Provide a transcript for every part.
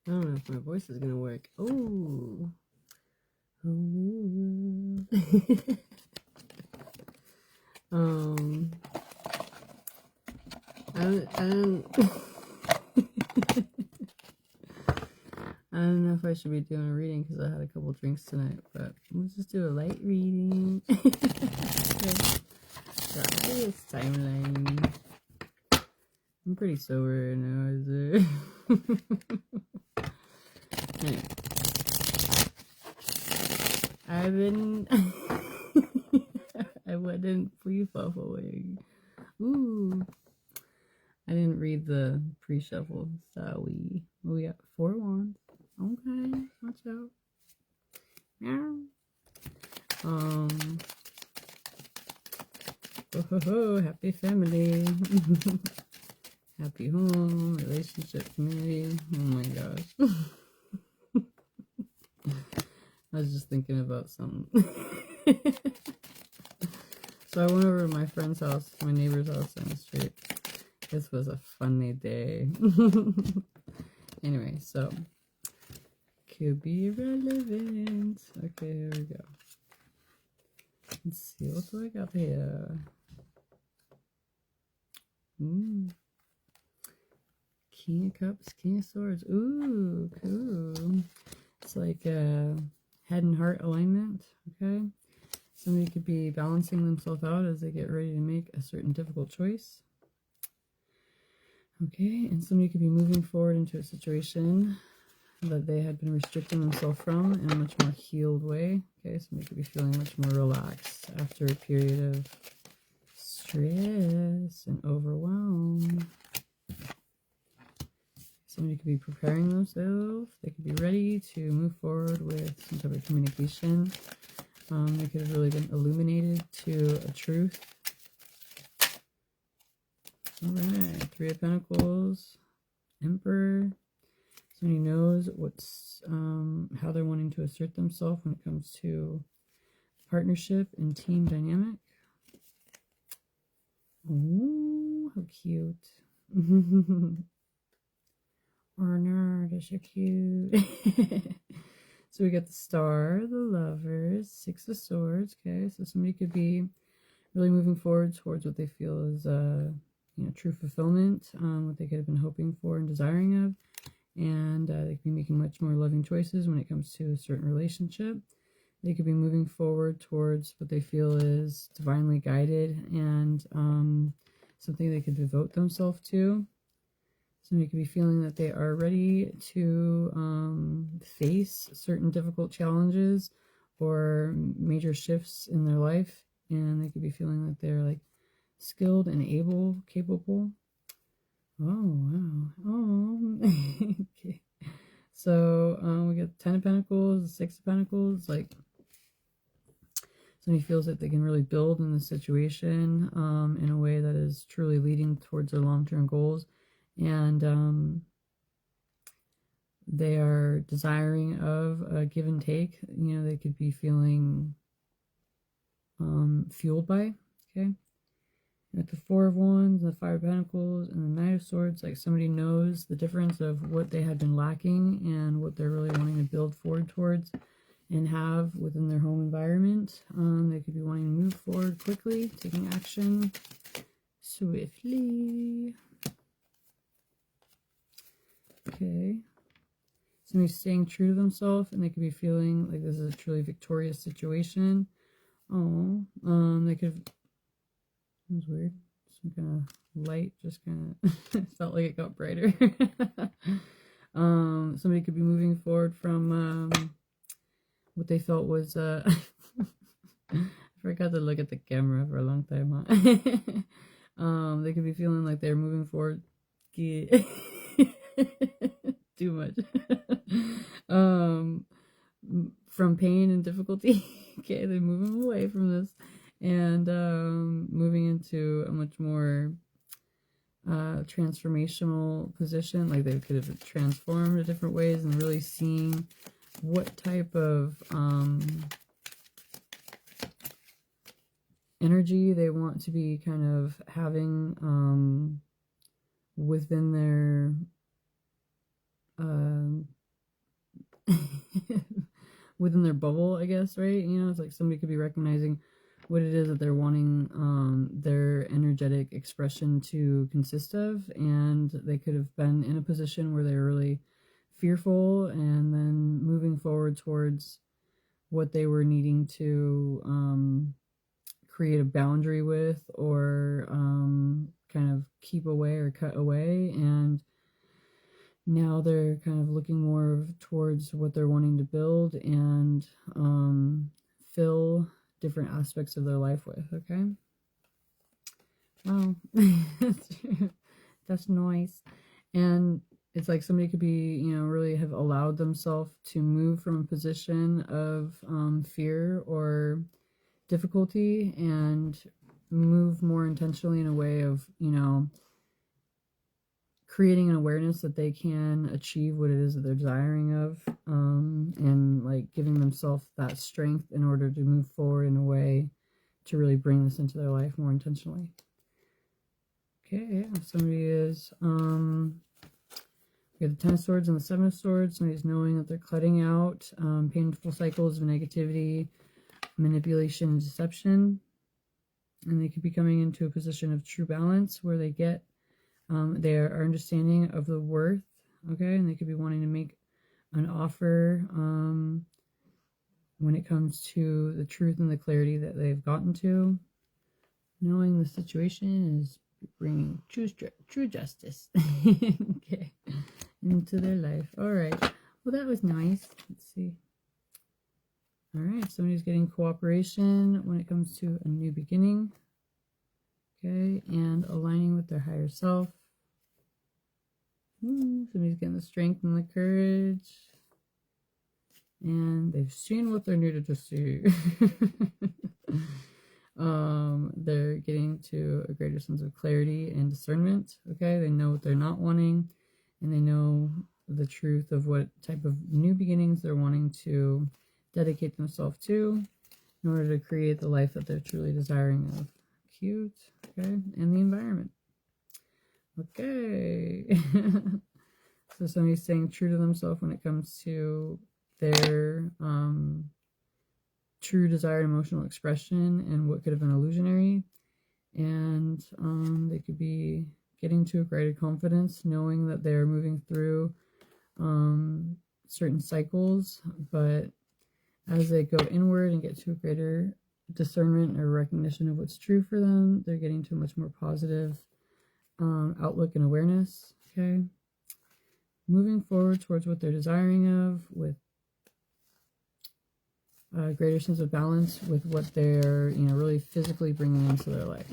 I don't know if my voice is gonna work. Oh, um, I don't I don't know if I should be doing a reading because I had a couple drinks tonight, but we'll just do a light reading. It's timeline. I'm pretty sober now, is it? Anyway, I've been. I wouldn't free away. Ooh. I didn't read the pre-shuffle, so we got 4 wands. Okay, watch out. Meow. Um. Oh, happy family. Happy home, relationship, community. Oh my gosh. I was just thinking about something. So I went over to my friend's house, my neighbor's house on the street. This was a funny day. Anyway, so could be relevant. Okay, here we go. Let's see, what do I got here? King of Cups, King of Swords. Ooh, cool. It's like a head and heart alignment, okay? Somebody could be balancing themselves out as they get ready to make a certain difficult choice. Okay, and somebody could be moving forward into a situation that they had been restricting themselves from in a much more healed way. Okay, somebody could be feeling much more relaxed after a period of stress and overwhelm. Somebody could be preparing themselves. They could be ready to move forward with some type of communication. They could have really been illuminated to a truth. Alright, 3 of Pentacles, Emperor. Somebody knows what's how they're wanting to assert themselves when it comes to partnership and team dynamic. Oh, how cute. Oh no, they're so cute. So we got the Star, the Lovers, 6 of Swords. Okay, so somebody could be really moving forward towards what they feel is true fulfillment, what they could have been hoping for and desiring of. And they could be making much more loving choices when it comes to a certain relationship. They could be moving forward towards what they feel is divinely guided and something they could devote themselves to. Somebody could be feeling that they are ready to face certain difficult challenges or major shifts in their life. And they could be feeling that they're like skilled and able, capable. Oh, wow. Oh, okay. So we got 10 of Pentacles, 6 of Pentacles. Like somebody feels that they can really build in the situation in a way that is truly leading towards their long-term goals. And they are desiring of a give and take. You know, they could be feeling fueled by. Okay. With the 4 of Wands, the 5 of Pentacles, and the 9 of Swords, like somebody knows the difference of what they had been lacking and what they're really wanting to build forward towards and have within their home environment. They could be wanting to move forward quickly, taking action swiftly. Okay. Somebody's staying true to themselves, and they could be feeling like this is a truly victorious situation. Oh, they could. That was weird. Some kind of light just kind of felt like it got brighter. Somebody could be moving forward from what they felt was. I forgot to look at the camera for a long time. Huh? They could be feeling like they're moving forward. Too much. From pain and difficulty. Okay, they're moving away from this and moving into a much more transformational position. Like they could have transformed in different ways and really seeing what type of energy they want to be kind of having within their um, within their bubble, I guess, right? You know, it's like somebody could be recognizing what it is that they're wanting their energetic expression to consist of, and they could have been in a position where they were really fearful, and then moving forward towards what they were needing to create a boundary with, or kind of keep away or cut away, and now they're kind of looking more towards what they're wanting to build and fill different aspects of their life with. Okay. Wow. That's nice. And it's like somebody could be, you know, really have allowed themselves to move from a position of fear or difficulty and move more intentionally in a way of, you know, creating an awareness that they can achieve what it is that they're desiring of, and like giving themselves that strength in order to move forward in a way to really bring this into their life more intentionally. Okay, somebody is, we have the Ten of Swords and the Seven of Swords. Somebody's knowing that they're cutting out painful cycles of negativity, manipulation, and deception. And they could be coming into a position of true balance where they get their understanding of the worth, okay? And they could be wanting to make an offer when it comes to the truth and the clarity that they've gotten to, knowing the situation is bringing true justice okay, into their life. All right, well, that was nice. Let's see. All right, somebody's getting cooperation when it comes to a new beginning, okay, and aligning with their higher self. Somebody's getting the strength and the courage, and they've seen what they needed to see. They're getting to a greater sense of clarity and discernment. Okay, they know what they're not wanting, and they know the truth of what type of new beginnings they're wanting to dedicate themselves to in order to create the life that they're truly desiring of. Cute. Okay, and the environment. Okay. So somebody's staying true to themselves when it comes to their true desired emotional expression and what could have been illusionary. And they could be getting to a greater confidence, knowing that they're moving through certain cycles, but as they go inward and get to a greater discernment or recognition of what's true for them, they're getting to a much more positive outlook and awareness. Okay, moving forward towards what they're desiring of, with a greater sense of balance with what they're, you know, really physically bringing into their life.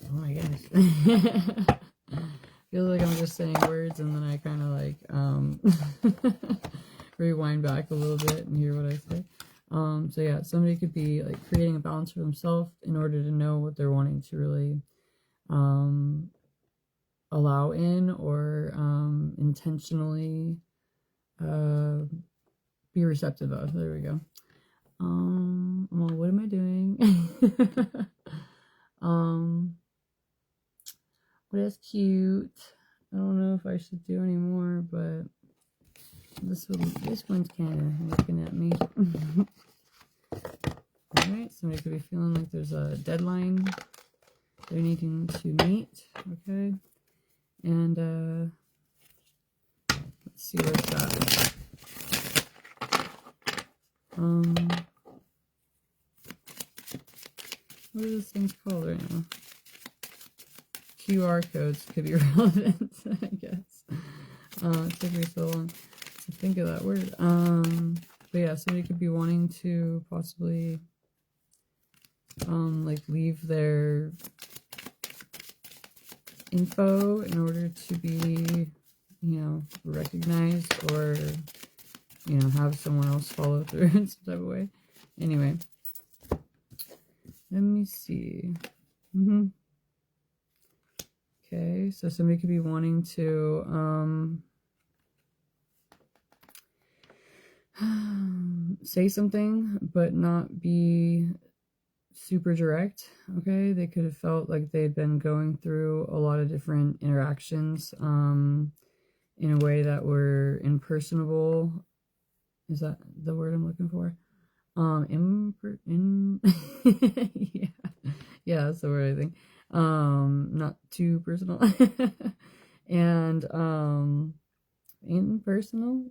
Oh my goodness. Feels like I'm just saying words and then I kind of like rewind back a little bit and hear what I say. So yeah, somebody could be like creating a balance for themselves in order to know what they're wanting to really allow in, or intentionally be receptive of. There we go. Well, what am I doing? Well, that's cute. I don't know if I should do any more, but this one's kind of looking at me. Alright, somebody could be feeling like there's a deadline they're needing to meet. Okay. And let's see where it's at. What are those things called right now? QR codes could be relevant, I guess. It took me so long to think of that word. But yeah, somebody could be wanting to possibly like leave their info in order to be, you know, recognized, or, you know, have someone else follow through in some type of way. Anyway, let me see. Okay, so somebody could be wanting to say something but not be super direct. Okay, they could have felt like they'd been going through a lot of different interactions in a way that were impersonable. Is that the word I'm looking for? Yeah, yeah, that's the word I think. Not too personal, and impersonal.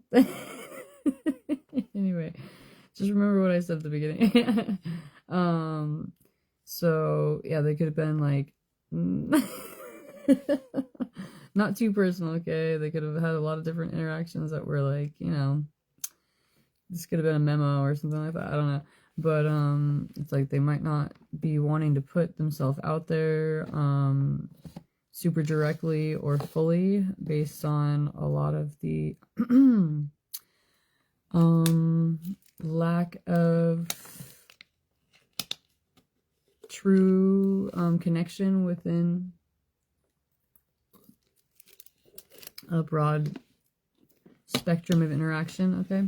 Anyway, just remember what I said at the beginning. So yeah, they could have been like not too personal, okay? They could have had a lot of different interactions that were like, you know, this could have been a memo or something like that. I don't know. But it's like they might not be wanting to put themselves out there super directly or fully based on a lot of the lack of true connection within a broad spectrum of interaction, okay?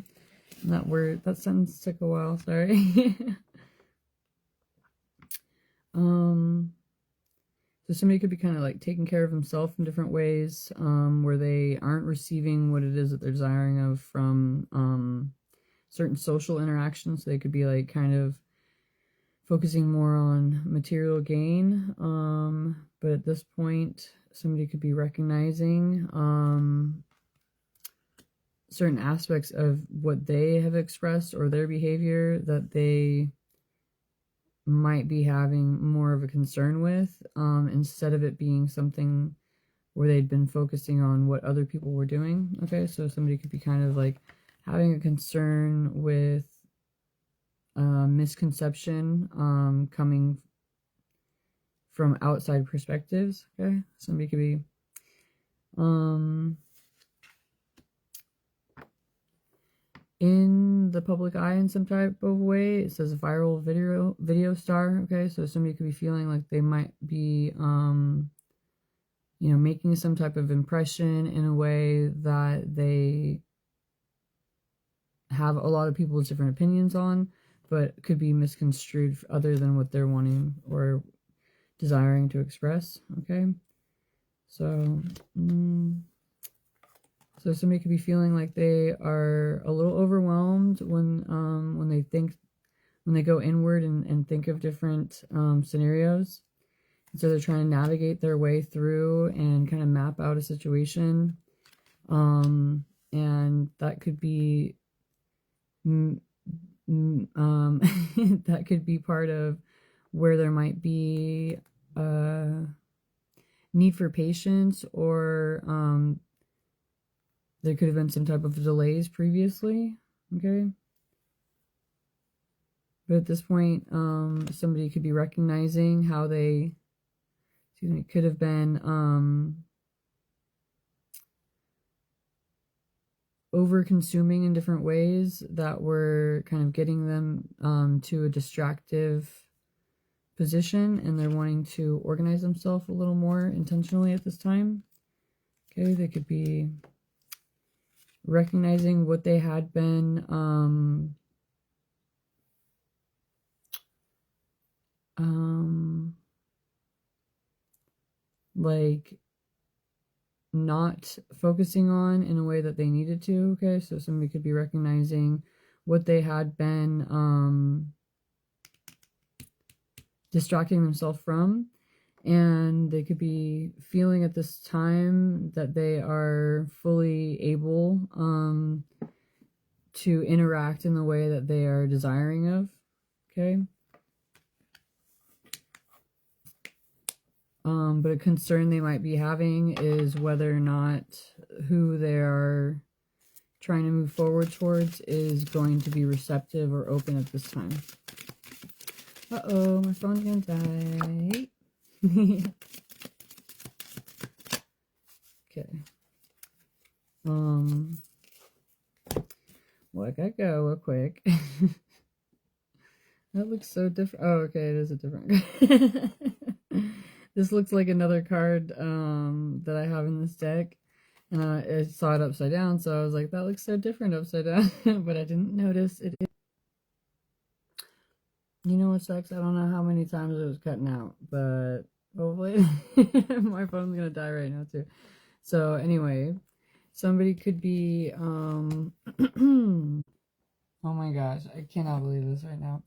That sentence took a while, sorry. So somebody could be kind of like taking care of himself in different ways, where they aren't receiving what it is that they're desiring of from certain social interactions. So they could be like kind of focusing more on material gain. But at this point, somebody could be recognizing certain aspects of what they have expressed or their behavior that they might be having more of a concern with, instead of it being something where they'd been focusing on what other people were doing. Okay, so somebody could be kind of like having a concern with misconception coming from outside perspectives. Okay, somebody could be in the public eye in some type of way. It says viral video star. Okay, so somebody could be feeling like they might be you know, making some type of impression in a way that they have a lot of people's different opinions on, but could be misconstrued other than what they're wanting or desiring to express. Okay, so so somebody could be feeling like they are a little overwhelmed when they go inward and think of different scenarios. And so they're trying to navigate their way through and kind of map out a situation. And that could be that could be part of where there might be need for patience, or there could have been some type of delays previously, okay? But at this point, somebody could be recognizing how they, could have been over-consuming in different ways that were kind of getting them to a distractive position, and they're wanting to organize themselves a little more intentionally at this time. Okay, they could be recognizing what they had been like not focusing on in a way that they needed to. Okay, so somebody could be recognizing what they had been distracting themselves from, and they could be feeling at this time that they are fully able to interact in the way that they are desiring of. Okay. But a concern they might be having is whether or not who they are trying to move forward towards is going to be receptive or open at this time. Uh-oh, my phone's gonna die. Okay. Well, I gotta go real quick. That looks so different. Oh, okay, it is a different. This looks like another card that I have in this deck, and I saw it upside down, so I was like, that looks so different upside down, but I didn't notice it. You know what sucks? I don't know how many times it was cutting out, but hopefully my phone's gonna die right now too. So anyway, Somebody could be, oh my gosh, I cannot believe this right now.